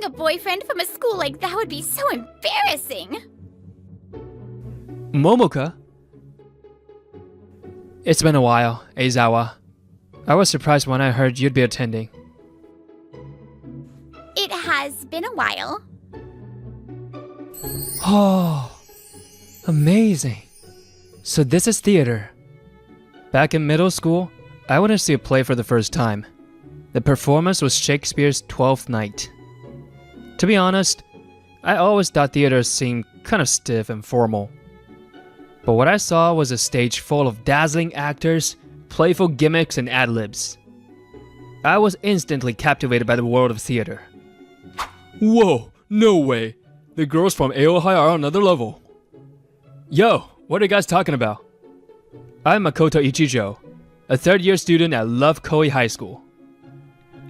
Having a boyfriend from a school like that would be so embarrassing. Momoka? It's been a while, Eizawa. I was surprised when I heard you'd be attending. It has been a while. Oh, amazing. So this is theater. Back in middle school, I went to see a play for the first time. The performance was Shakespeare's Twelfth Night. To be honest, I always thought theater seemed kind of stiff and formal. But what I saw was a stage full of dazzling actors, playful gimmicks, and ad-libs. I was instantly captivated by the world of theater. Whoa, no way. The girls from AO High are on another level. Yo, what are you guys talking about? I'm Makoto Ichijo, a third-year student at Love Koi High School.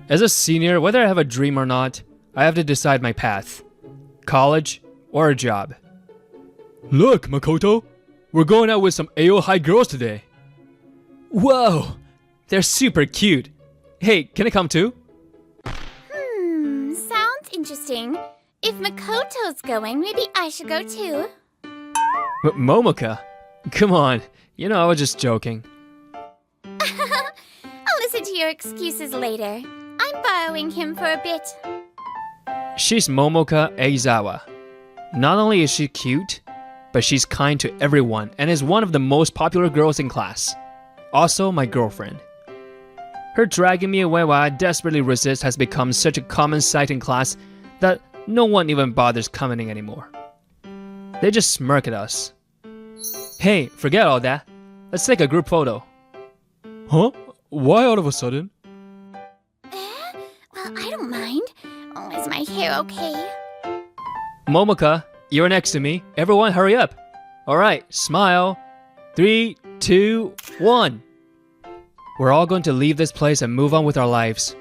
As a senior, whether I have a dream or not, I have to decide my path. College or a job. Look, Makoto, we're going out with some AO High girls today. Whoa, they're super cute. Hey, can I come too? Sounds interesting. If Makoto's going, maybe I should go too. Momoka? Come on, you know I was just joking. I'll listen to your excuses later. I'm borrowing him for a bit. She's Momoka Eizawa. Not only is she cute, but she's kind to everyone and is one of the most popular girls in class. Also my girlfriend. Her dragging me away while I desperately resist has become such a common sight in class that no one even bothers commenting anymore. They just smirk at us. Hey, forget all that. Let's take a group photo. Huh? Why all of a sudden? Well, I don't mind. Oh, is my hair okay? Momoka, you're next to me. Everyone hurry up. Alright, smile. 3, 2, 1. We're all going to leave this place and move on with our lives.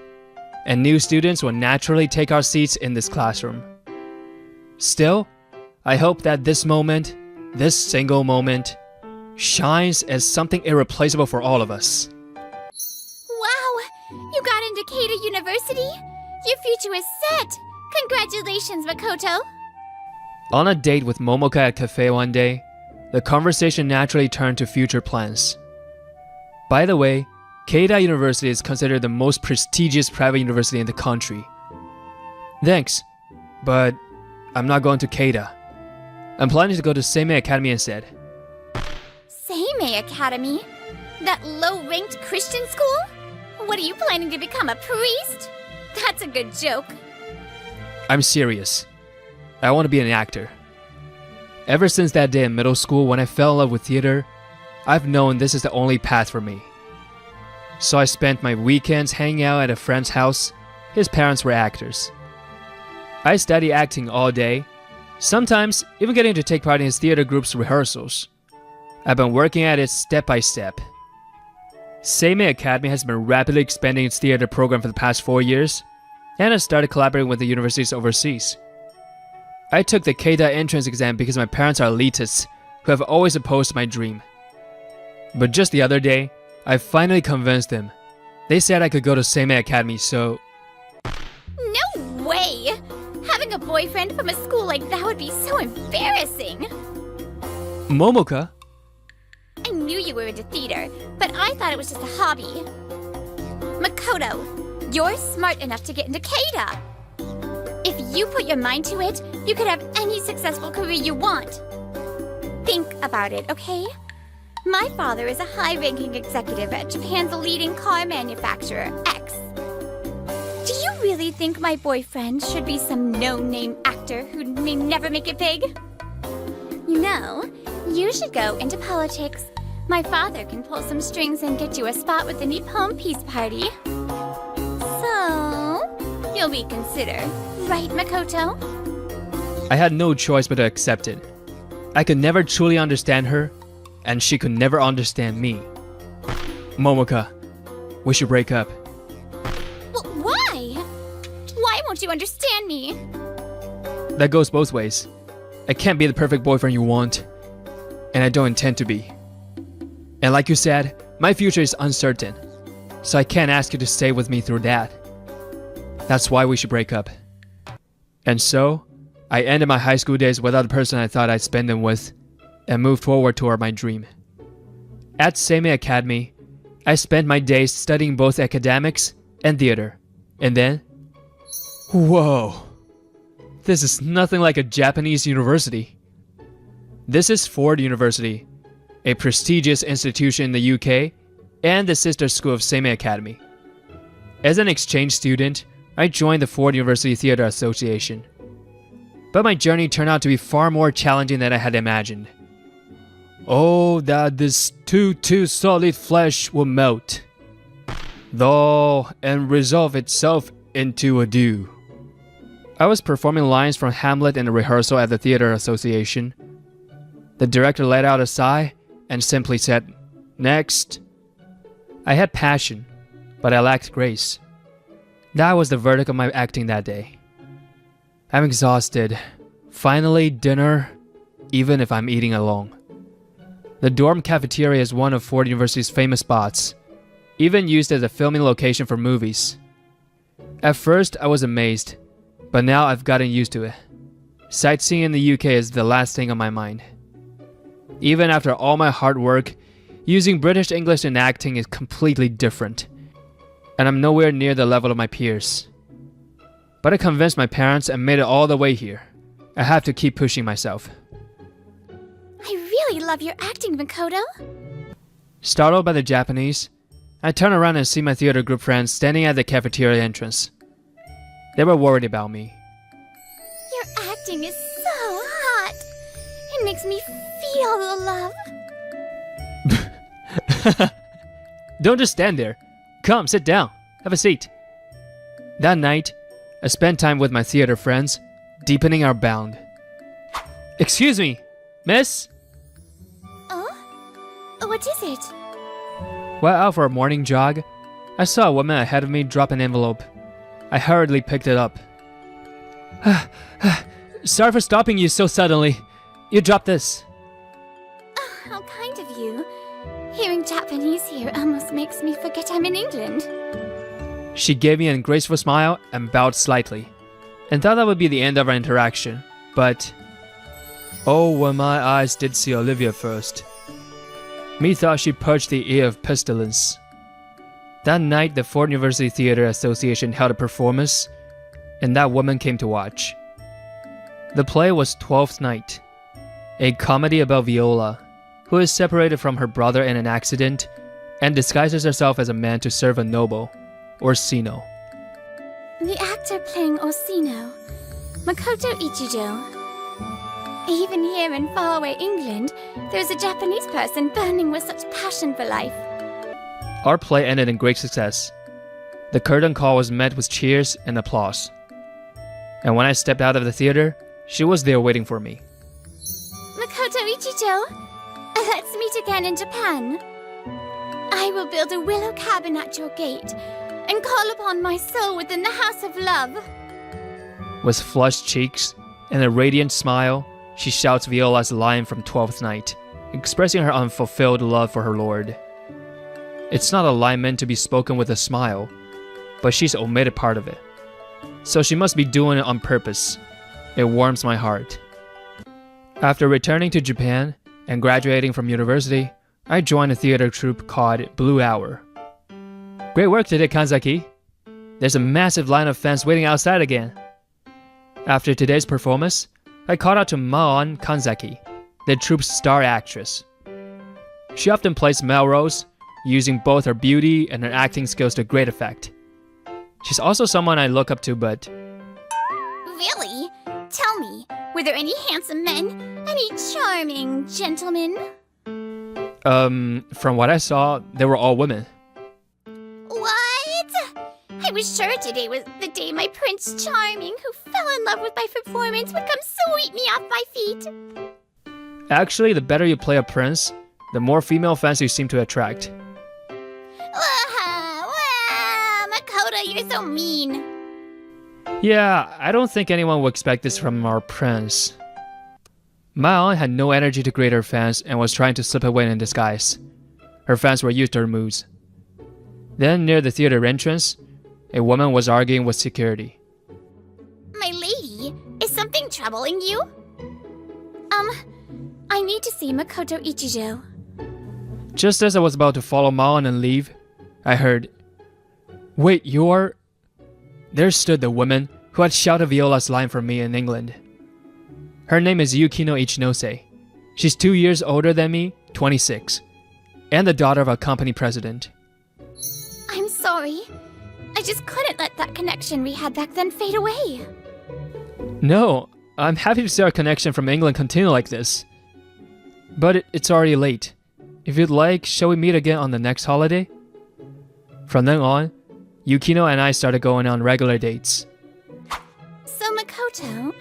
And new students will naturally take our seats in this classroom. Still, I hope that this moment, this single moment, shines as something irreplaceable for all of us. Wow! You got into Keita University? Your future is set! Congratulations, Makoto! On a date with Momoka at cafe one day, the conversation naturally turned to future plans. By the way, Keita University is considered the most prestigious private university in the country. Thanks, but I'm not going to Keita. I'm planning to go to Seimei Academy instead. Seimei Academy? That low-ranked Christian school? What are you planning to become, a priest? That's a good joke. I'm serious. I want to be an actor. Ever since that day in middle school when I fell in love with theater, I've known this is the only path for me. So I spent my weekends hanging out at a friend's house. His parents were actors. I studied acting all day, sometimes even getting to take part in his theater group's rehearsals. I've been working at it step by step. Seimei Academy has been rapidly expanding its theater program for the past 4 years, and has started collaborating with the universities overseas. I took the Keita entrance exam because my parents are elitists who have always opposed my dream. But just the other day, I finally convinced them. They said I could go to Seimei Academy, so... No way! Having a boyfriend from a school like that would be so embarrassing! Momoka? I knew you were into theater, but I thought it was just a hobby. Makoto, you're smart enough to get into Keita! If you put your mind to it, you could have any successful career you want. Think about it, okay? My father is a high-ranking executive at Japan's leading car manufacturer, X. Do you really think my boyfriend should be some no-name actor who may never make it big? You know, you should go into politics. My father can pull some strings and get you a spot with the Nippon Peace Party. So, you'll be considered, right, Makoto? I had no choice but to accept it. I could never truly understand her, and she could never understand me. Momoka, we should break up. Well, why? Why won't you understand me? That goes both ways. I can't be the perfect boyfriend you want, and I don't intend to be. And like you said, my future is uncertain, so I can't ask you to stay with me through that. That's why we should break up. And so, I ended my high school days without the person I thought I'd spend them with, and moved forward toward my dream. At Seimei Academy, I spent my days studying both academics and theater. And then, whoa, this is nothing like a Japanese university. This is Ford University, a prestigious institution in the UK and the sister school of Seimei Academy. As an exchange student, I joined the Ford University Theater Association. But my journey turned out to be far more challenging than I had imagined. Oh, that this too solid flesh will melt, though, and resolve itself into a dew. I was performing lines from Hamlet in a rehearsal at the Theater Association. The director let out a sigh and simply said, "Next." I had passion, but I lacked grace. That was the verdict of my acting that day. I'm exhausted. Finally, dinner, even if I'm eating alone. The dorm cafeteria is one of Ford University's famous spots, even used as a filming location for movies. At first, I was amazed, but now I've gotten used to it. Sightseeing in the UK is the last thing on my mind. Even after all my hard work, using British English in acting is completely different, and I'm nowhere near the level of my peers. But I convinced my parents and made it all the way here. I have to keep pushing myself. I really love your acting, Makoto. Startled by the Japanese, I turn around and see my theater group friends standing at the cafeteria entrance. They were worried about me. Your acting is so hot. It makes me feel the love. Don't just stand there. Come, sit down. Have a seat. That night, I spent time with my theater friends, deepening our bond. Excuse me, miss? What is it? While out for a morning jog, I saw a woman ahead of me drop an envelope. I hurriedly picked it up. Sorry for stopping you so suddenly. You dropped this. Oh, how kind of you. Hearing Japanese here almost makes me forget I'm in England. She gave me a graceful smile and bowed slightly, and thought that would be the end of our interaction. But, oh, when my eyes did see Olivia first, methought she purged the ear of pestilence. That night, the Ford University Theater Association held a performance, and that woman came to watch. The play was Twelfth Night, a comedy about Viola, who is separated from her brother in an accident and disguises herself as a man to serve a noble, Orsino. The actor playing Orsino, Makoto Ichijo. Even here in faraway England, there's a Japanese person burning with such passion for life. Our play ended in great success. The curtain call was met with cheers and applause. And when I stepped out of the theater, she was there waiting for me. Makoto Ichijo, let's meet again in Japan. I will build a willow cabin at your gate and call upon my soul within the house of love. With flushed cheeks and a radiant smile, she shouts Viola's line from Twelfth Night, expressing her unfulfilled love for her lord. It's not a line meant to be spoken with a smile, but she's omitted part of it. So she must be doing it on purpose. It warms my heart. After returning to Japan and graduating from university, I joined a theater troupe called Blue Hour. Great work today, Kanzaki. There's a massive line of fans waiting outside again. After today's performance, I called out to Maon Kanzaki, the troupe's star actress. She often plays male roles, using both her beauty and her acting skills to great effect. She's also someone I look up to, but... Really? Tell me, were there any handsome men? Any charming gentlemen? From what I saw, they were all women. What? I was sure today was the day my Prince Charming, who fell in love with my performance, would come sweep me off my feet. Actually, the better you play a prince, the more female fans you seem to attract. Makoto, you're so mean. Yeah, I don't think anyone would expect this from our prince. Maon had no energy to greet her fans and was trying to slip away in disguise. Her fans were used to her moves. Then, near the theater entrance, a woman was arguing with security. My lady, I'm troubling you. I need to see Makoto Ichijo. Just as I was about to follow Maon and leave, I heard, "Wait, you're..." There stood the woman who had shouted Viola's line for me in England. Her name is Yukino Ichinose. She's 2 years older than me, 26, and the daughter of a company president. I'm sorry. I just couldn't let that connection we had back then fade away. No, I'm happy to see our connection from England continue like this. But it's already late. If you'd like, shall we meet again on the next holiday? From then on, Yukino and I started going on regular dates. So Makoto,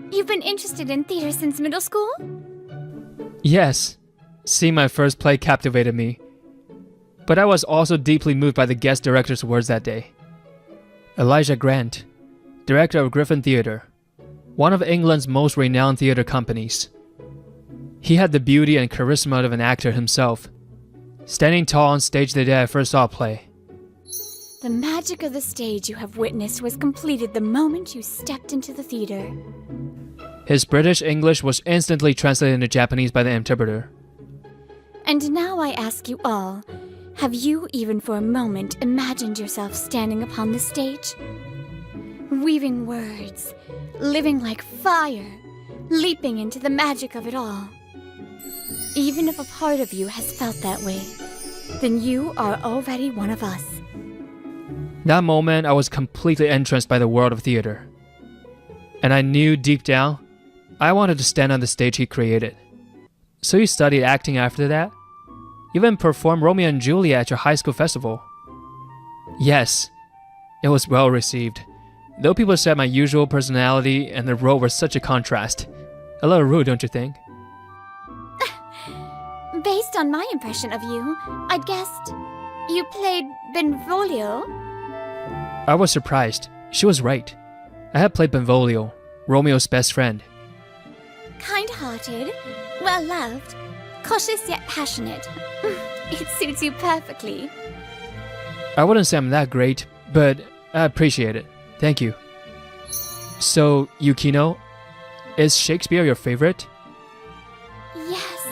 you've been interested in theater since middle school? Yes, seeing my first play captivated me. But I was also deeply moved by the guest director's words that day. Elijah Grant, director of Griffin Theatre, one of England's most renowned theatre companies. He had the beauty and charisma of an actor himself, standing tall on stage the day I first saw a play. The magic of the stage you have witnessed was completed the moment you stepped into the theater. His British English was instantly translated into Japanese by the interpreter. And now I ask you all, have you even for a moment imagined yourself standing upon the stage? Weaving words, living like fire, leaping into the magic of it all. Even if a part of you has felt that way, then you are already one of us. That moment, I was completely entranced by the world of theater. And I knew deep down, I wanted to stand on the stage he created. So you studied acting after that? You even performed Romeo and Juliet at your high school festival. Yes, it was well received. Though people said my usual personality and the role were such a contrast. A little rude, don't you think? Based on my impression of you, I'd guessed you played Benvolio. I was surprised. She was right. I had played Benvolio, Romeo's best friend. Kind-hearted, well-loved, cautious yet passionate. It suits you perfectly. I wouldn't say I'm that great, but I appreciate it. Thank you. So, Yukino, is Shakespeare your favorite? Yes.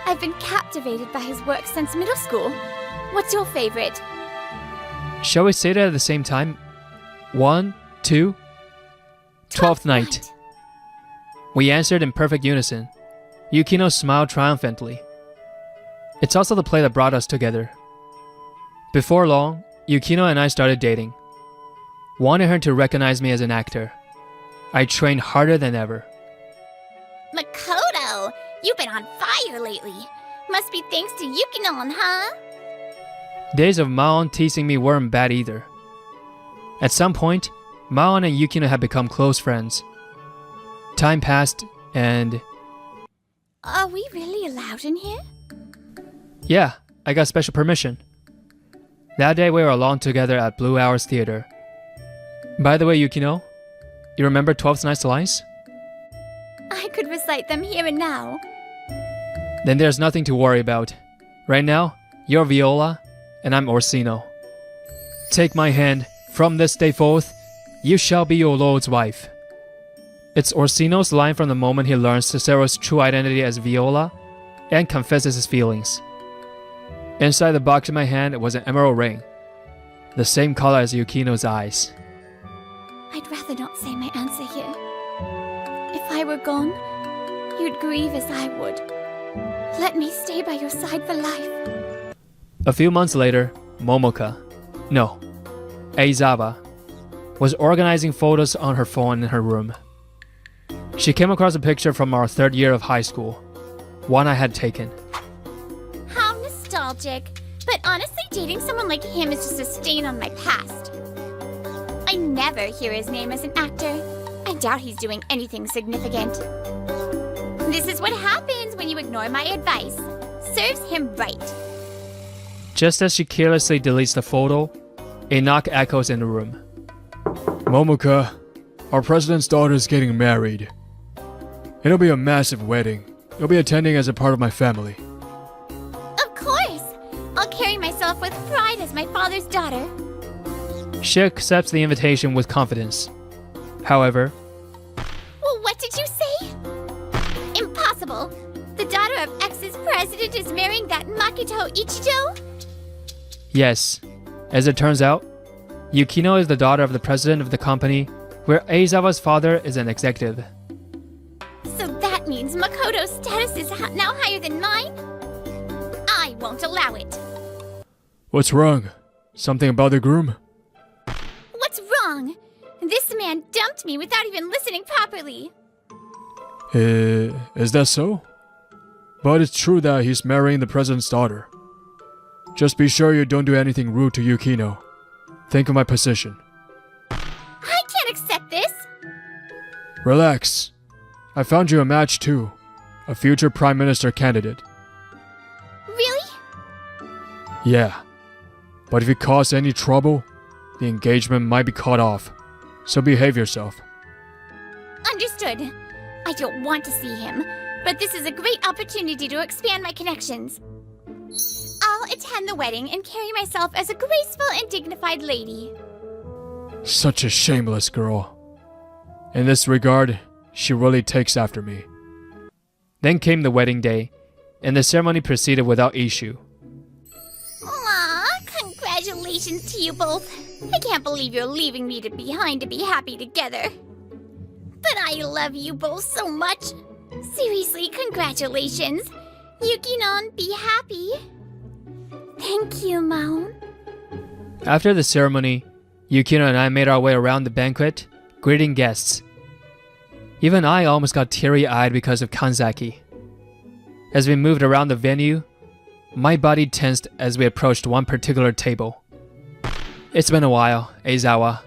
I've been captivated by his work since middle school. What's your favorite? Shall we say that at the same time? 1, 2... Twelfth Night. We answered in perfect unison. Yukino smiled triumphantly. It's also the play that brought us together. Before long, Yukino and I started dating. Wanting her to recognize me as an actor, I trained harder than ever. Makoto, you've been on fire lately. Must be thanks to Yukino, huh? Days of Maon teasing me weren't bad either. At some point, Maon and Yukino had become close friends. Time passed, and... Are we really allowed in here? Yeah, I got special permission. That day we were alone together at Blue Hours Theater. By the way, Yukino, you remember 12th Night's lines? I could recite them here and now. Then there's nothing to worry about. Right now, you're Viola, and I'm Orsino. Take my hand, from this day forth, you shall be your lord's wife. It's Orsino's line from the moment he learns Cicero's true identity as Viola and confesses his feelings. Inside the box in my hand was an emerald ring, the same color as Yukino's eyes. I'd rather not say my answer here. If I were gone, you'd grieve as I would. Let me stay by your side for life. A few months later, Aizawa, was organizing photos on her phone in her room. She came across a picture from our third year of high school, one I had taken. How nostalgic. But honestly, dating someone like him is just a stain on my past. I never hear his name as an actor. I doubt he's doing anything significant. This is what happens when you ignore my advice. Serves him right. Just as she carelessly deletes the photo, a knock echoes in the room. Momoka, our president's daughter is getting married. It'll be a massive wedding. You'll be attending as a part of my family. Of course! I'll carry myself with pride as my father's daughter. She accepts the invitation with confidence. However, Well, what did possible? The daughter of X's president is marrying that Makoto Ichijo? Yes. As it turns out, Yukino is the daughter of the president of the company, where Aizawa's father is an executive. So that means Makoto's status is now higher than mine? I won't allow it. What's wrong? Something about the groom? What's wrong? This man dumped me without even listening properly. Is that so? But it's true that he's marrying the president's daughter. Just be sure you don't do anything rude to Yukino. Think of my position. I can't accept this. Relax. I found you a match too. A future prime minister candidate. Really? Yeah. But if you cause any trouble, the engagement might be cut off. So behave yourself. Understood. I don't want to see him, but this is a great opportunity to expand my connections. I'll attend the wedding and carry myself as a graceful and dignified lady. Such a shameless girl. In this regard, she really takes after me. Then came the wedding day, and the ceremony proceeded without issue. Aw, congratulations to you both. I can't believe you're leaving me behind to be happy together. But I love you both so much. Seriously, congratulations. Yukinon, be happy. Thank you, Maon. After the ceremony, Yukino and I made our way around the banquet, greeting guests. Even I almost got teary-eyed because of Kanzaki. As we moved around the venue, my body tensed as we approached one particular table. It's been a while, Aizawa.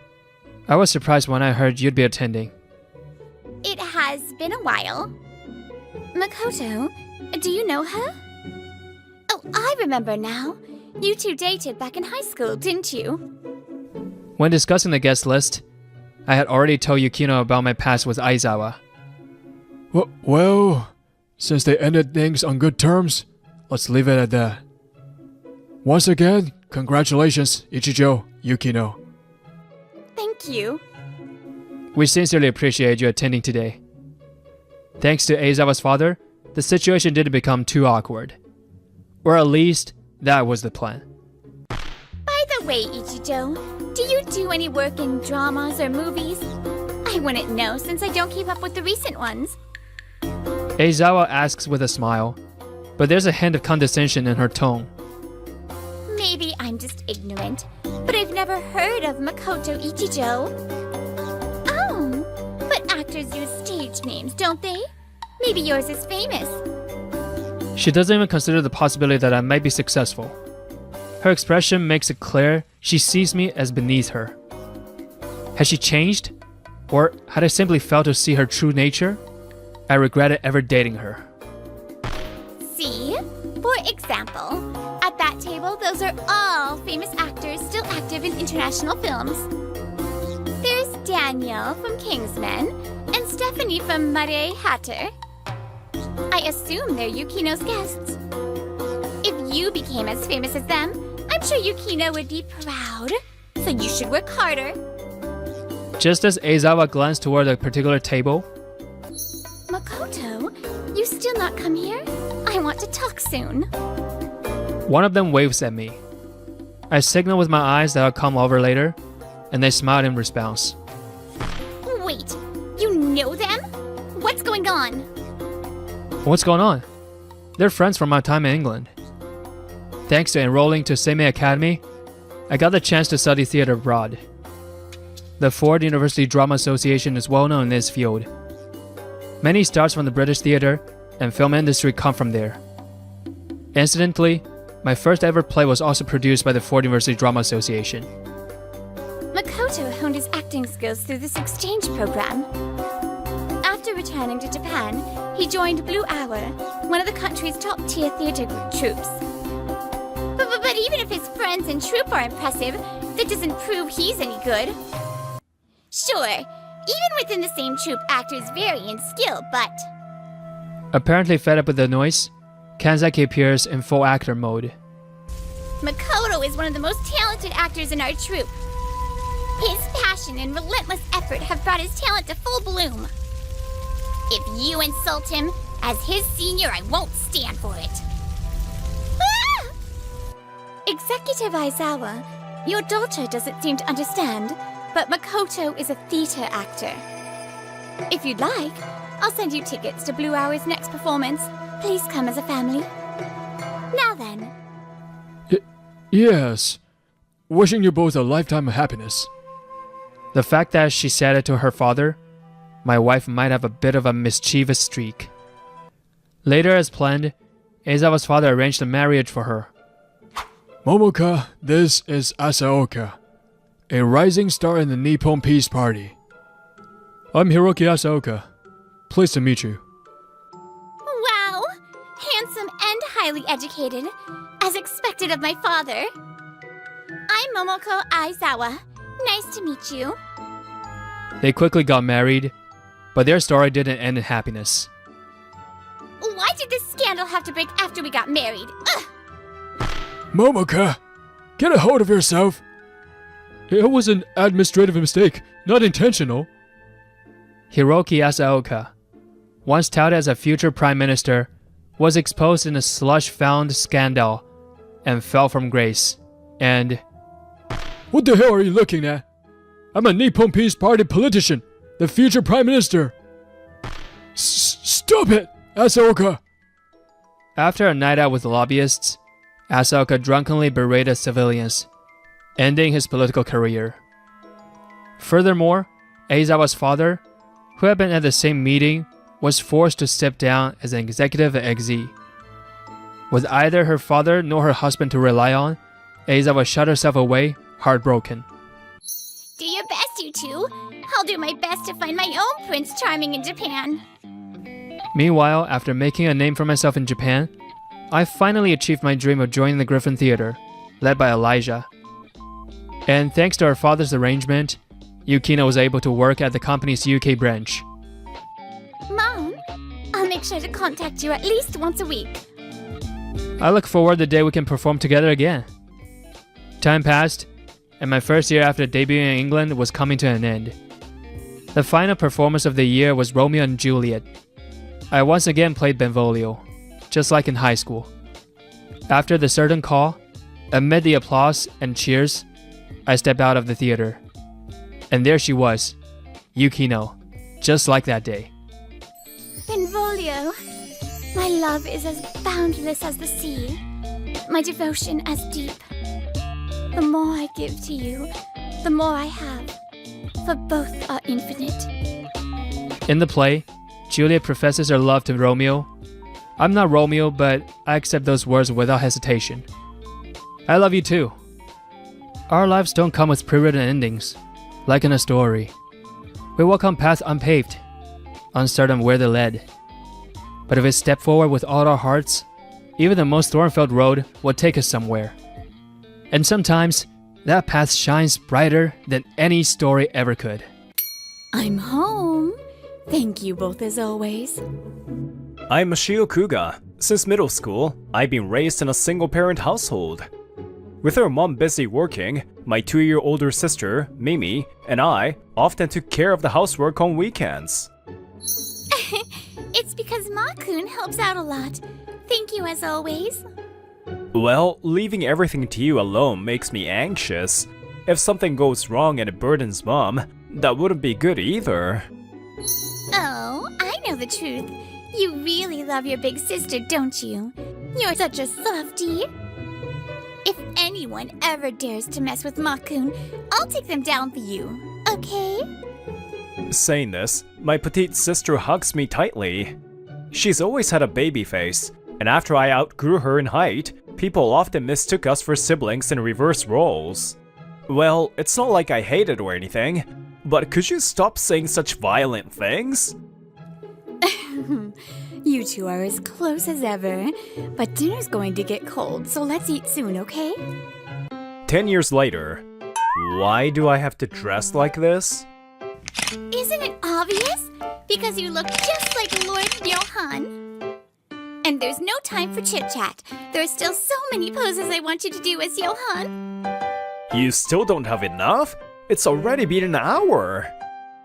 I was surprised when I heard you'd be attending. It has been a while. Makoto, do you know her? Oh, I remember now. You two dated back in high school, didn't you? When discussing the guest list, I had already told Yukino about my past with Aizawa. Well, since they ended things on good terms, let's leave it at that. Once again, congratulations, Ichijo, Yukino. Thank you. We sincerely appreciate you attending today. Thanks to Aizawa's father, the situation didn't become too awkward. Or at least, that was the plan. By the way, Ichijo, do you do any work in dramas or movies? I wouldn't know since I don't keep up with the recent ones. Aizawa asks with a smile, but there's a hint of condescension in her tone. Maybe I'm just ignorant, but I've never heard of Makoto Ichijo. Oh, but actors use stage names, don't they? Maybe yours is famous. She doesn't even consider the possibility that I might be successful. Her expression makes it clear she sees me as beneath her. Has she changed? Or had I simply failed to see her true nature? I regretted ever dating her. See? For example, at that table, those are all famous actors still active in international films. There's Daniel from Kingsman and Stephanie from Mare Hatter. I assume they're Yukino's guests. If you became as famous as them, I'm sure Yukino would be proud. So you should work harder. Just as Aizawa glanced toward a particular table, Makoto, you still not come here? I want to talk soon. one of them waves at me. I signal with my eyes that I'll come over later, and they smiled in response. Wait, you know them? What's going on? What's going on? They're friends from my time in England. Thanks to enrolling to Seimei Academy, I got the chance to study theater abroad. The Ford University Drama Association is well known in this field. Many stars from the British theater and film industry come from there. Incidentally, my first ever play was also produced by the Ford University Drama Association. Makoto honed his acting skills through this exchange program. After returning to Japan, he joined Blue Hour, one of the country's top-tier theater troupes. But even if his friends and troupe are impressive, that doesn't prove he's any good. Sure, even within the same troupe, actors vary in skill, but... Apparently fed up with the noise, Kanzaki appears in full actor mode. Makoto is one of the most talented actors in our troupe. His passion and relentless effort have brought his talent to full bloom. If you insult him, As his senior, I won't stand for it. Ah! Executive Aizawa, your daughter doesn't seem to understand, but Makoto is a theater actor. If you'd like, I'll send you tickets to Blue Hour's next performance. Please come as a family. Now then. Yes. Wishing you both a lifetime of happiness. The fact that she said it to her father, my wife might have a bit of a mischievous streak. Later, as planned, Aizawa's father arranged a marriage for her. Momoka, this is Asaoka, a rising star in the Nippon Peace Party. I'm Hiroki Asaoka. Pleased to meet you. Wow! Handsome and highly educated, as expected of my father. I'm Momoko Aizawa. Nice to meet you. They quickly got married, but their story didn't end in happiness. Why did this scandal have to break after we got married? Ugh! Momoka, get a hold of yourself. It was an administrative mistake, not intentional. Hiroki Asaoka, once touted as a future prime minister, was exposed in a slush-found scandal and fell from grace. And... What the hell are you looking at? I'm a Nippon Peace Party politician, the future prime minister. Stop it, Asaoka! After a night out with lobbyists, Asaoka drunkenly berated civilians, ending his political career. Furthermore, Aizawa's father, who had been at the same meeting, was forced to step down as an executive at XZ. With either her father nor her husband to rely on, Aizawa shut herself away, heartbroken. Do your best, you two. I'll do my best to find my own Prince Charming in Japan. Meanwhile, after making a name for myself in Japan, I finally achieved my dream of joining the Griffin Theater, led by Elijah. And thanks to her father's arrangement, Yukino was able to work at the company's UK branch. Mom, I'll make sure to contact you at least once a week. I look forward to the day we can perform together again. Time passed, and my first year after debuting in England was coming to an end. The final performance of the year was Romeo and Juliet. I once again played Benvolio, just like in high school. After the certain call, amid the applause and cheers, I stepped out of the theater. And there she was, Yukino, just like that day. Benvolio, my love is as boundless as the sea, my devotion as deep. The more I give to you, the more I have, for both are infinite. In the play, Juliet professes her love to Romeo. I'm not Romeo, but I accept those words without hesitation. I love you too. Our lives don't come with pre-written endings, like in a story. We walk on paths unpaved, uncertain where they led. But if we step forward with all our hearts, even the most thorn-filled road will take us somewhere. And sometimes, that path shines brighter than any story ever could. I'm home. Thank you both as always. I'm Mashio Kuga. Since middle school, I've been raised in a single-parent household. With her mom busy working, my 2-year older sister, Mimi, and I often took care of the housework on weekends. It's because Ma-kun helps out a lot. Thank you as always. Well, leaving everything to you alone makes me anxious. If something goes wrong and it burdens Mom, that wouldn't be good either. Oh, I know the truth. You really love your big sister, don't you? You're such a softie. If anyone ever dares to mess with Ma-kun, I'll take them down for you, okay? Saying this, my petite sister hugs me tightly. She's always had a baby face, and after I outgrew her in height, people often mistook us for siblings in reverse roles. Well, it's not like I hate it or anything, but could you stop saying such violent things? You two are as close as ever, but dinner's going to get cold, so let's eat soon, okay? 10 years later. Why do I have to dress like this? Isn't it obvious? Because you look just like Lord Johan. And there's no time for chit-chat. There are still so many poses I want you to do as Johan. You still don't have enough? It's already been an hour.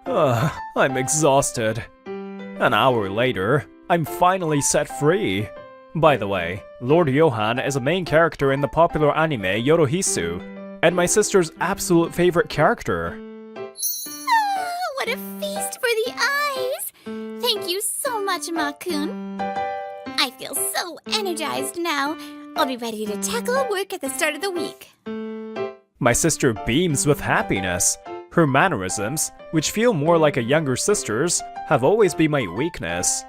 I'm exhausted. An hour later, I'm finally set free. By the way, Lord Johan is a main character in the popular anime Yorohisu, and my sister's absolute favorite character. Ah, what a feast for the eyes! Thank you so much, Ma-kun. I feel so energized now. I'll be ready to tackle work at the start of the week. My sister beams with happiness. Her mannerisms, which feel more like a younger sister's, have always been my weakness.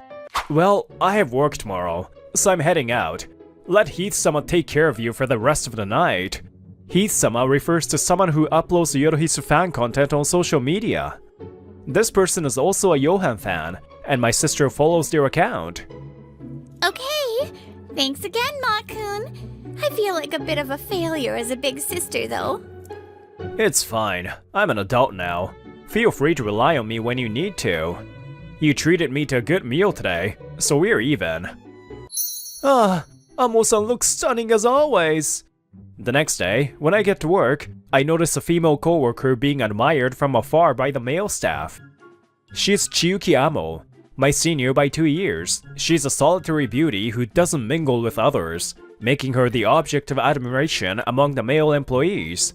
Well, I have work tomorrow, so I'm heading out. Let Heath-sama take care of you for the rest of the night. Heath-sama refers to someone who uploads Yorohisu fan content on social media. This person is also a Johan fan, and my sister follows their account. Okay, thanks again, Ma-kun. I feel like a bit of a failure as a big sister, though. It's fine. I'm an adult now. Feel free to rely on me when you need to. You treated me to a good meal today, so we're even. Ah, Amo-san looks stunning as always. The next day, when I get to work, I notice a female coworker being admired from afar by the male staff. She's Chiyuki Amo, my senior by 2 years. She's a solitary beauty who doesn't mingle with others, making her the object of admiration among the male employees.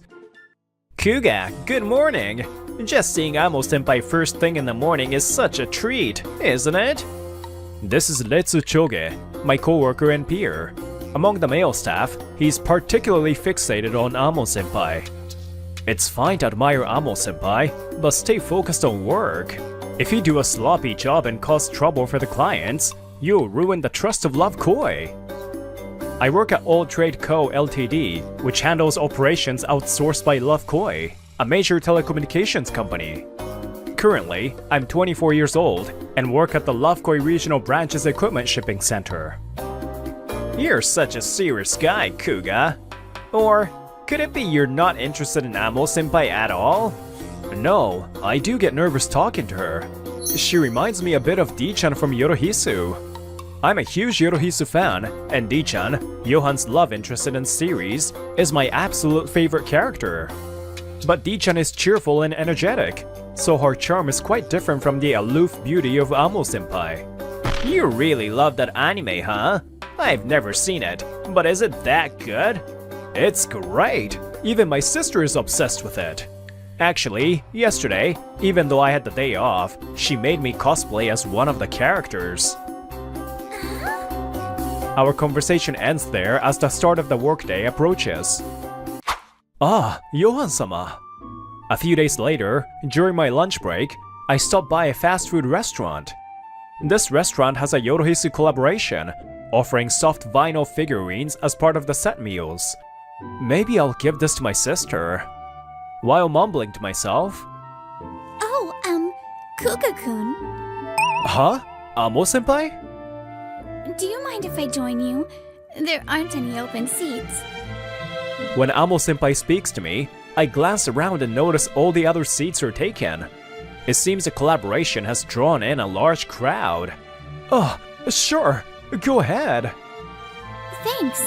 Kuga, good morning! Just seeing Amo-senpai first thing in the morning is such a treat, isn't it? This is Retsu Choge, my coworker and peer. Among the male staff, he's particularly fixated on Amo-senpai. It's fine to admire Amo-senpai, but stay focused on work. If you do a sloppy job and cause trouble for the clients, you'll ruin the trust of Love Koi. I work at All Trade Co. Ltd., which handles operations outsourced by Love Koi, a major telecommunications company. Currently, I'm 24 years old and work at the Love Koi Regional Branch's Equipment Shipping Center. You're such a serious guy, Kuga. Or could it be you're not interested in Amo-senpai at all? No, I do get nervous talking to her. She reminds me a bit of D-chan from Yorohisu. I'm a huge Yorohisu fan, and D-chan, Johan's love interest in the series, is my absolute favorite character. But D-chan is cheerful and energetic, so her charm is quite different from the aloof beauty of Amo-senpai. You really love that anime, huh? I've never seen it, but is it that good? It's great! Even my sister is obsessed with it. Actually, yesterday, even though I had the day off, she made me cosplay as one of the characters. Our conversation ends there as the start of the workday approaches. Ah, Johan-sama. A few days later, during my lunch break, I stopped by a fast food restaurant. This restaurant has a Yorohisu collaboration, offering soft vinyl figurines as part of the set meals. Maybe I'll give this to my sister. While mumbling to myself, Oh, Kuga-kun, huh? Amo-senpai? do you mind if I join you? There aren't any open seats. When Amo-senpai speaks to me, I glance around and notice all the other seats are taken. It seems the collaboration has drawn in a large crowd. Oh, sure, go ahead. Thanks.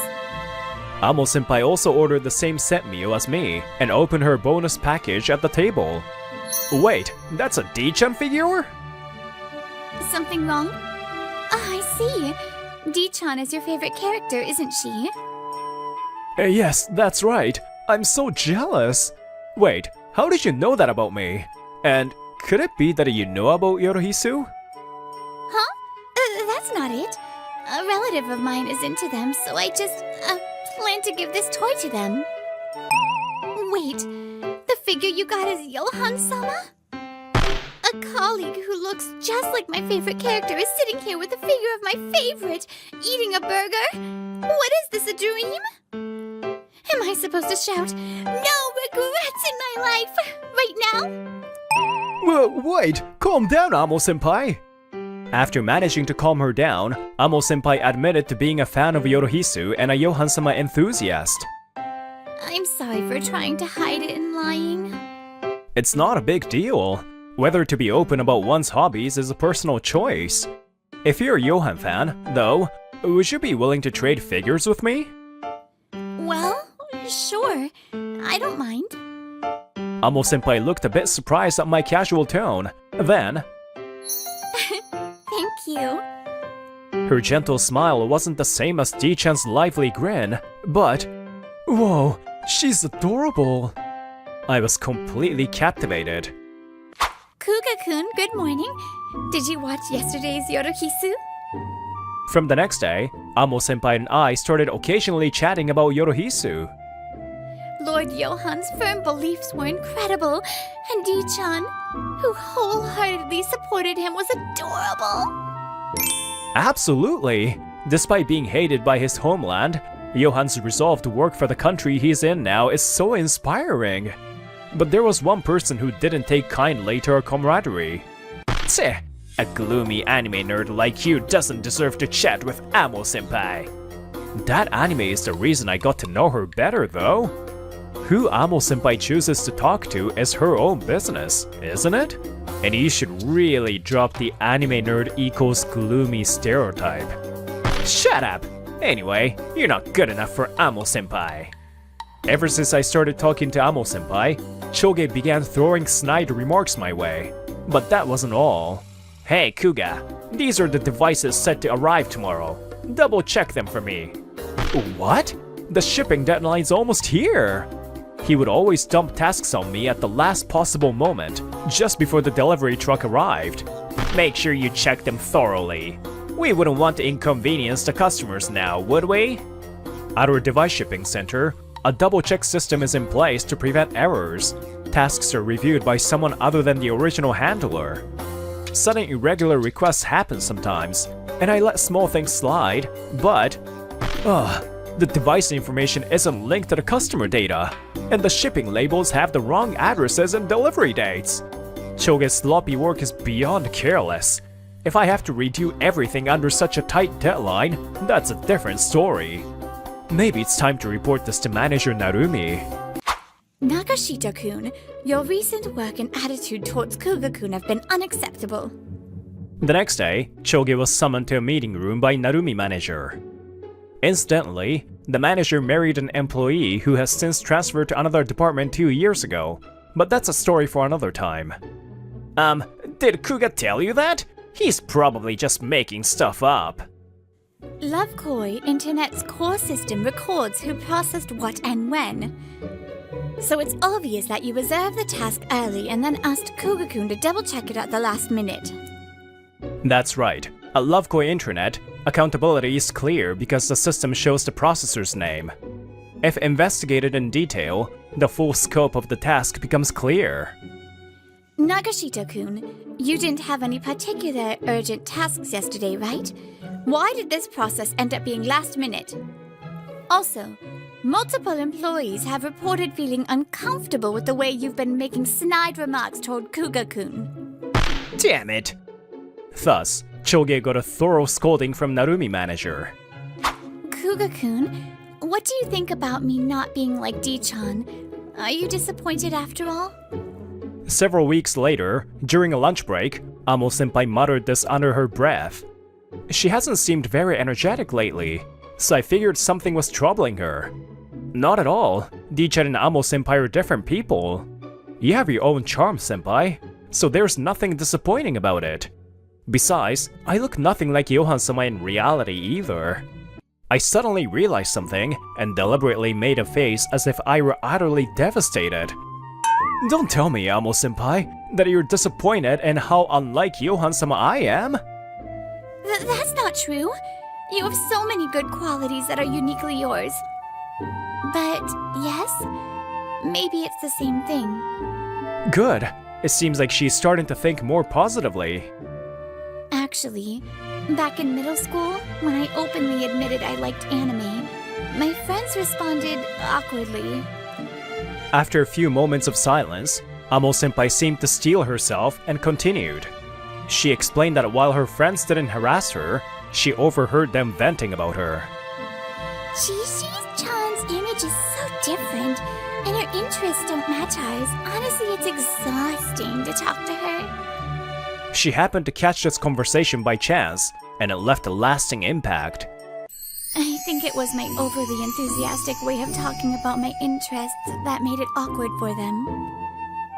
Amo-senpai also ordered the same set meal as me and opened her bonus package at the table. Wait, that's a D-chan figure? Something wrong? Ah, I see. D-chan is your favorite character, isn't she? Yes, that's right. I'm so jealous. Wait, how did you know that about me? And could it be that you know about Yorohisu? Huh? That's not it. A relative of mine is into them, so I just plan to give this toy to them. Wait, the figure you got is Johan-sama? A colleague who looks just like my favorite character is sitting here with a figure of my favorite, eating a burger? What is this, a dream? Am I supposed to shout, "No regrets in my life," right now? Well, wait, calm down, Amo-senpai. After managing to calm her down, Amo-senpai admitted to being a fan of Yorohisu and a Johan-sama enthusiast. I'm sorry for trying to hide it and lying. It's not a big deal. Whether to be open about one's hobbies is a personal choice. If you're a Johan fan, though, would you be willing to trade figures with me? Well, sure. I don't mind. Amo-senpai looked a bit surprised at my casual tone. Then, Thank you. Her gentle smile wasn't the same as Di-chan's lively grin, but... Whoa, she's adorable! I was completely captivated. Kuga-kun, good morning. Did you watch yesterday's Yorohisu? From the next day, Amo-senpai and I started occasionally chatting about Yorohisu. Lord Johan's firm beliefs were incredible, and Di-chan, who wholeheartedly supported him, was adorable. Absolutely! Despite being hated by his homeland, Johan's resolve to work for the country he's in now is so inspiring. But there was one person who didn't take kindly to our camaraderie. Tch, a gloomy anime nerd like you doesn't deserve to chat with Amo-senpai. That anime is the reason I got to know her better though. Who Amo-senpai chooses to talk to is her own business, isn't it? And you should really drop the anime nerd equals gloomy stereotype. Shut up! Anyway, you're not good enough for Amo-senpai. Ever since I started talking to Amo-senpai, Choge began throwing snide remarks my way. But that wasn't all. Hey Kuga, these are the devices set to arrive tomorrow. Double check them for me. What? The shipping deadline's almost here! He would always dump tasks on me at the last possible moment, just before the delivery truck arrived. Make sure you check them thoroughly. We wouldn't want to inconvenience the customers now, would we? At our device shipping center, a double-check system is in place to prevent errors. Tasks are reviewed by someone other than the original handler. Sudden irregular requests happen sometimes, and I let small things slide, but... the device information isn't linked to the customer data, and the shipping labels have the wrong addresses and delivery dates. Choge's sloppy work is beyond careless. If I have to redo everything under such a tight deadline, that's a different story. Maybe it's time to report this to manager Narumi. Nagashita-kun, your recent work and attitude towards Kuga-kun have been unacceptable. The next day, Choge was summoned to a meeting room by Narumi manager. Incidentally, the manager married an employee who has since transferred to another department 2 years ago, but that's a story for another time. Did Kuga tell you that? He's probably just making stuff up. Lovekoi, Internet's core system, records who processed what and when. So it's obvious that you reserved the task early and then asked Kuga-kun to double-check it at the last minute. That's right. At Lovekoi Internet, accountability is clear because the system shows the processor's name. If investigated in detail, the full scope of the task becomes clear. Nagashita-kun, you didn't have any particular urgent tasks yesterday, right? Why did this process end up being last minute? Also, multiple employees have reported feeling uncomfortable with the way you've been making snide remarks toward Kuga-kun. Damn it! Thus, Choge got a thorough scolding from Narumi manager. Kuga-kun, what do you think about me not being like Di-chan? Are you disappointed after all? Several weeks later, during a lunch break, Amo-senpai muttered this under her breath. She hasn't seemed very energetic lately, so I figured something was troubling her. Not at all. Di-chan and Amo-senpai are different people. You have your own charm, senpai, so there's nothing disappointing about it. Besides, I look nothing like Johan-sama in reality either. I suddenly realized something and deliberately made a face as if I were utterly devastated. Don't tell me, Amo-senpai, that you're disappointed in how unlike Johan-sama I am? That's not true. You have so many good qualities that are uniquely yours. But yes, maybe it's the same thing. Good. It seems like she's starting to think more positively. Actually, back in middle school, when I openly admitted I liked anime, my friends responded awkwardly. After a few moments of silence, Amo-senpai seemed to steel herself and continued. She explained that while her friends didn't harass her, she overheard them venting about her. Chi-Chi-chan's image is so different, and her interests don't match ours. Honestly, it's exhausting to talk to her. She happened to catch this conversation by chance, and it left a lasting impact. I think it was my overly enthusiastic way of talking about my interests that made it awkward for them.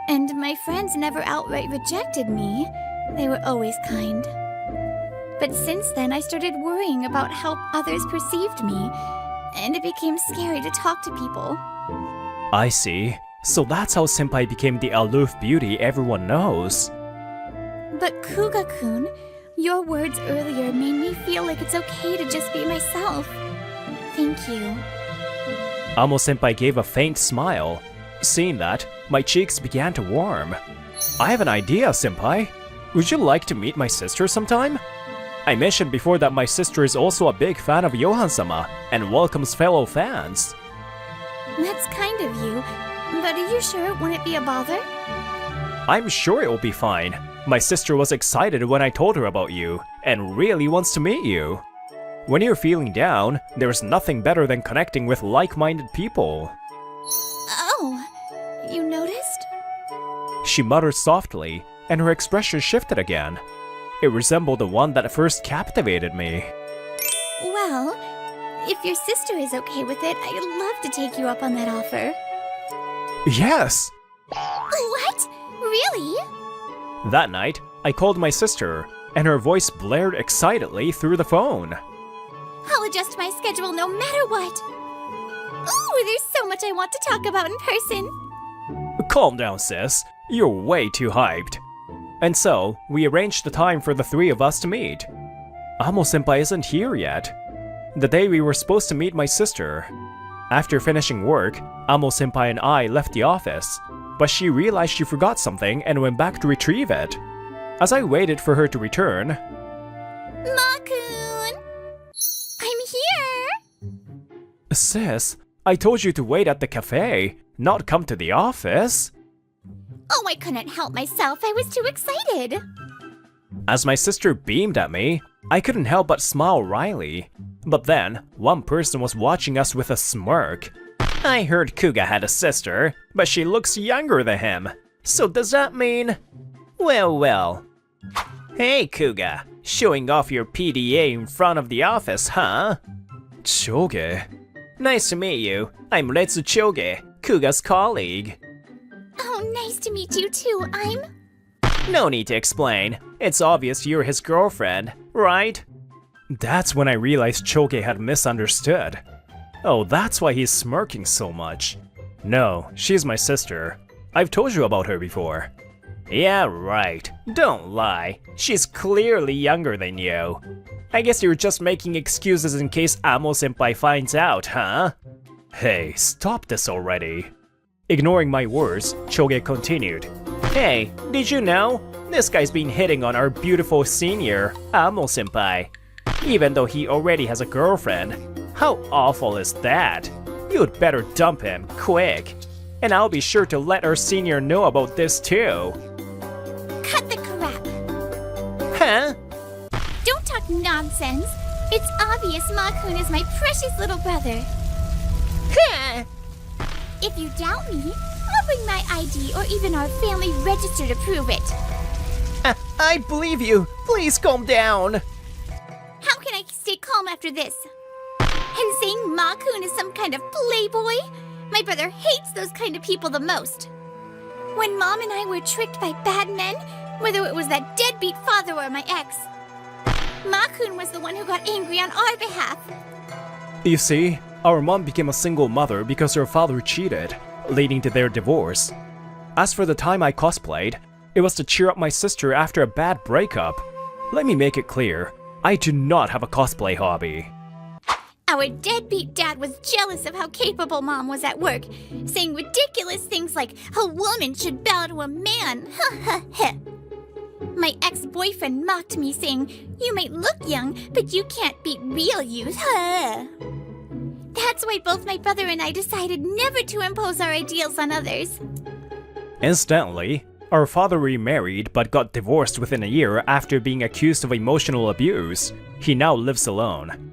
And my friends never outright rejected me. They were always kind. But since then, I started worrying about how others perceived me, and it became scary to talk to people. I see. So that's how Senpai became the aloof beauty everyone knows. But Kuga-kun, your words earlier made me feel like it's okay to just be myself. Thank you. Amo-senpai gave a faint smile. Seeing that, my cheeks began to warm. I have an idea, senpai. Would you like to meet my sister sometime? I mentioned before that my sister is also a big fan of Johan-sama and welcomes fellow fans. That's kind of you, but are you sure it wouldn't be a bother? I'm sure it will be fine. My sister was excited when I told her about you and really wants to meet you. When you're feeling down, there's nothing better than connecting with like-minded people. Oh, you noticed? She muttered softly, and her expression shifted again. It resembled the one that first captivated me. Well, if your sister is okay with it, I'd love to take you up on that offer. Yes! What? Really? That night, I called my sister, and her voice blared excitedly through the phone. I'll adjust my schedule no matter what. Ooh, there's so much I want to talk about in person. Calm down, sis. You're way too hyped. And so, we arranged the time for the three of us to meet. Amo-senpai isn't here yet. The day we were supposed to meet my sister. After finishing work, Amo-senpai and I left the office, but she realized she forgot something and went back to retrieve it. As I waited for her to return... Ma-kun! I'm here! Sis, I told you to wait at the cafe, not come to the office. Oh, I couldn't help myself. I was too excited. As my sister beamed at me, I couldn't help but smile wryly. But then, one person was watching us with a smirk. I heard Kuga had a sister, but she looks younger than him. So does that mean... Well. Hey Kuga, showing off your PDA in front of the office, huh? Choge. Nice to meet you. I'm Retsu Choge, Kuga's colleague. Oh, nice to meet you too. I'm... No need to explain. It's obvious you're his girlfriend, right? That's when I realized Choge had misunderstood. Oh, that's why he's smirking so much. No, she's my sister. I've told you about her before. Yeah, right. Don't lie. She's clearly younger than you. I guess you're just making excuses in case Amo-senpai finds out, huh? Hey, stop this already. Ignoring my words, Choge continued. Hey, did you know? This guy's been hitting on our beautiful senior, Amo-senpai. Even though he already has a girlfriend. How awful is that? You'd better dump him, quick. And I'll be sure to let our senior know about this too. Cut the crap. Huh? Don't talk nonsense. It's obvious Ma-kun is my precious little brother. If you doubt me, I'll bring my ID or even our family register to prove it. I believe you. Please calm down. How can I stay calm after this? And saying Ma-kun is some kind of playboy? My brother hates those kind of people the most. When Mom and I were tricked by bad men, whether it was that deadbeat father or my ex, Ma-kun was the one who got angry on our behalf. You see, our mom became a single mother because her father cheated, leading to their divorce. As for the time I cosplayed, it was to cheer up my sister after a bad breakup. Let me make it clear, I do not have a cosplay hobby. Our deadbeat dad was jealous of how capable Mom was at work, saying ridiculous things like a woman should bow to a man. My ex-boyfriend mocked me, saying, "You might look young, but you can't beat real youth." That's why both my brother and I decided never to impose our ideals on others. Incidentally, our father remarried but got divorced within a year after being accused of emotional abuse. He now lives alone.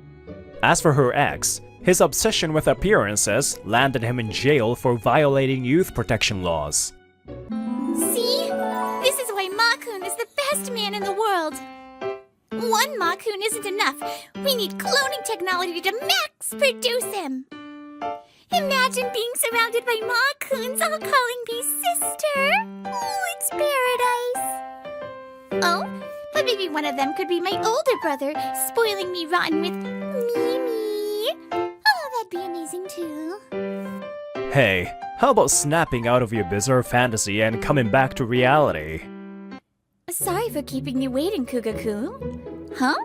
As for her ex, his obsession with appearances landed him in jail for violating youth protection laws. See? This is why Ma-kun is the best man in the world. One Ma-kun isn't enough. We need cloning technology to max produce him. Imagine being surrounded by Ma-kuns all calling me sister. Oh, it's paradise. Oh, Or maybe one of them could be my older brother, spoiling me rotten with Mimi. Oh, that'd be amazing too. Hey, how about snapping out of your bizarre fantasy and coming back to reality? Sorry for keeping you waiting, Kuga-kun. Huh?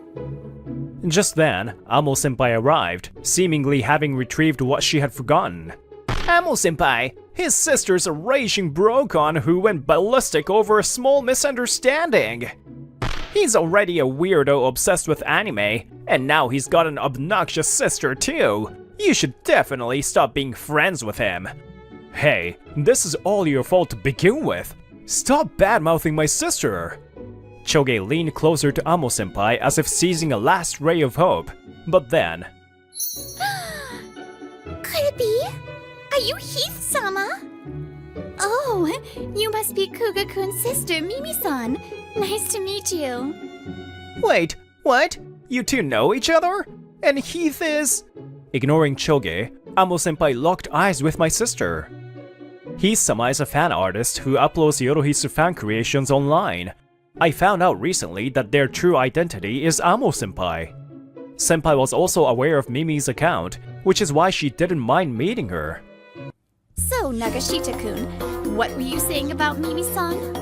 Just then, Amo-senpai arrived, seemingly having retrieved what she had forgotten. Amo-senpai, his sister's a raging brocon who went ballistic over a small misunderstanding. He's already a weirdo obsessed with anime, and now he's got an obnoxious sister too. You should definitely stop being friends with him. Hey, this is all your fault to begin with. Stop bad-mouthing my sister. Choge leaned closer to Amo-senpai as if seizing a last ray of hope. But then... Could it be? Are you Heath-sama? Oh, you must be Kuga-kun's sister, Mimi-san. Nice to meet you. Wait, what? You two know each other? And Heath is... Ignoring Choge, Amo-senpai locked eyes with my sister. Heath-sama is a fan artist who uploads Yorohisu fan creations online. I found out recently that their true identity is Amo-senpai. Senpai was also aware of Mimi's account, which is why she didn't mind meeting her. So, Nagashita-kun, what were you saying about Mimi-san?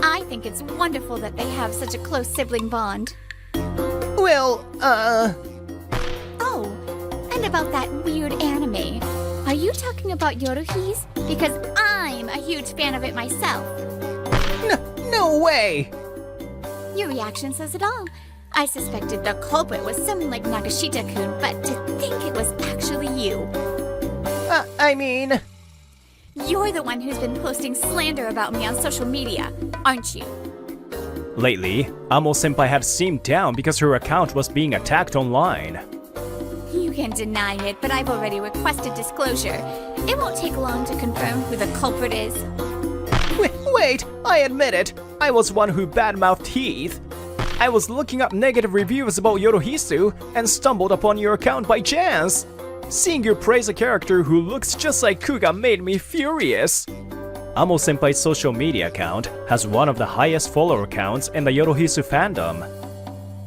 I think it's wonderful that they have such a close sibling bond. Well, Oh, and about that weird anime. Are you talking about Yorohi's? Because I'm a huge fan of it myself. No way! Your reaction says it all. I suspected the culprit was someone like Nagashita-kun, but to think it was actually you. I mean... You're the one who's been posting slander about me on social media, aren't you? Lately, Amo-senpai had seemed down because her account was being attacked online. You can deny it, but I've already requested disclosure. It won't take long to confirm who the culprit is. Wait, I admit it. I was one who badmouthed Heath. I was looking up negative reviews about Yorohisu and stumbled upon your account by chance. Seeing you praise a character who looks just like Kuga made me furious. Amo-senpai's social media account has one of the highest follower counts in the Yorohisu fandom.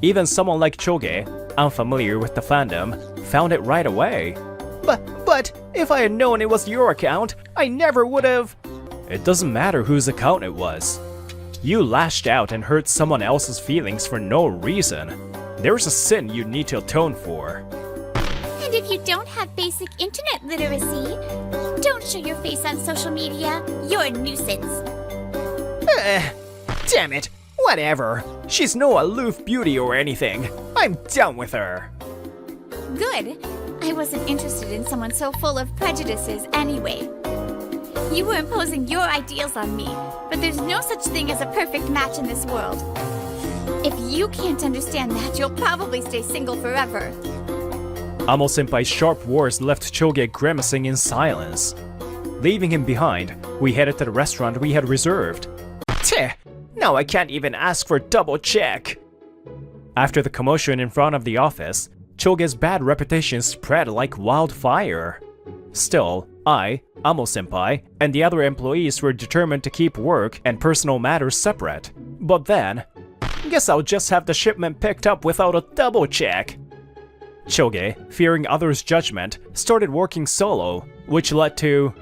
Even someone like Choge, unfamiliar with the fandom, found it right away. But if I had known it was your account, I never would have... It doesn't matter whose account it was. You lashed out and hurt someone else's feelings for no reason. There's a sin you need to atone for. And if you don't have basic internet literacy, don't show your face on social media. You're a nuisance. Damn it. Whatever. She's no aloof beauty or anything. I'm done with her. Good. I wasn't interested in someone so full of prejudices anyway. You were imposing your ideals on me, but there's no such thing as a perfect match in this world. If you can't understand that, you'll probably stay single forever. Amo-senpai's sharp words left Choge grimacing in silence. Leaving him behind, we headed to the restaurant we had reserved. Tch! Now I can't even ask for double check! After the commotion in front of the office, Choge's bad reputation spread like wildfire. Still, I, Amo-senpai, and the other employees were determined to keep work and personal matters separate. But then, guess I'll just have the shipment picked up without a double check. Choge, fearing others' judgment, started working solo, which led to...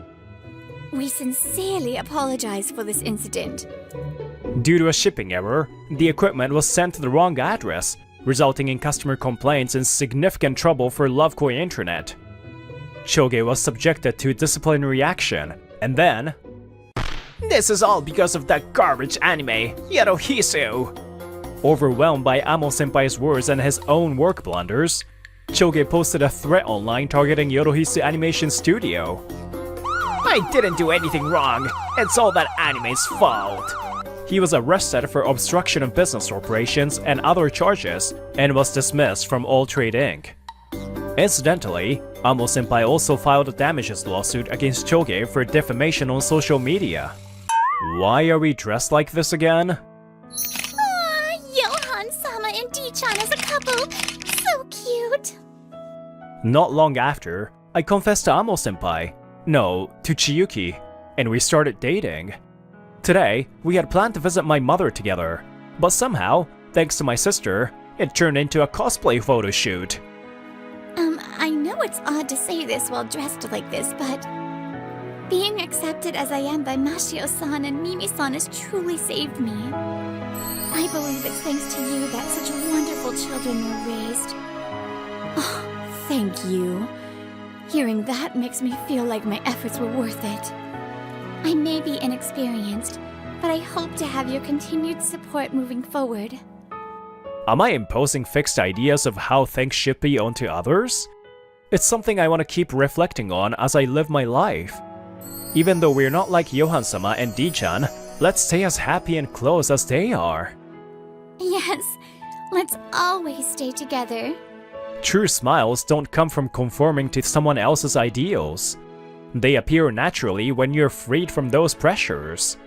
We sincerely apologize for this incident. Due to a shipping error, the equipment was sent to the wrong address, resulting in customer complaints and significant trouble for Lovekoi Internet. Choge was subjected to disciplinary action, and then... This is all because of that garbage anime, Yorohisu! Overwhelmed by Amo-senpai's words and his own work blunders, Choge posted a threat online targeting Yorohisu Animation Studio. I didn't do anything wrong, it's all that anime's fault. He was arrested for obstruction of business operations and other charges, and was dismissed from All Trade Inc. Incidentally, Amo-senpai also filed a damages lawsuit against Choge for defamation on social media. Why are we dressed like this again? Aw, Johan-sama and D-chan as a couple. So cute. Not long after, I confessed to Amo-senpai. No, to Chiyuki, and we started dating. Today, we had planned to visit my mother together. But somehow, thanks to my sister, it turned into a cosplay photo shoot. I know it's odd to say this while dressed like this, but being accepted as I am by Mashio-san and Mimi-san has truly saved me. I believe it's thanks to you that such wonderful children were raised. Oh, thank you. Hearing that makes me feel like my efforts were worth it. I may be inexperienced, but I hope to have your continued support moving forward. Am I imposing fixed ideas of how things should be onto others? It's something I want to keep reflecting on as I live my life. Even though we're not like Johan-sama and D-chan, let's stay as happy and close as they are. Yes, let's always stay together. True smiles don't come from conforming to someone else's ideals. They appear naturally when you're freed from those pressures.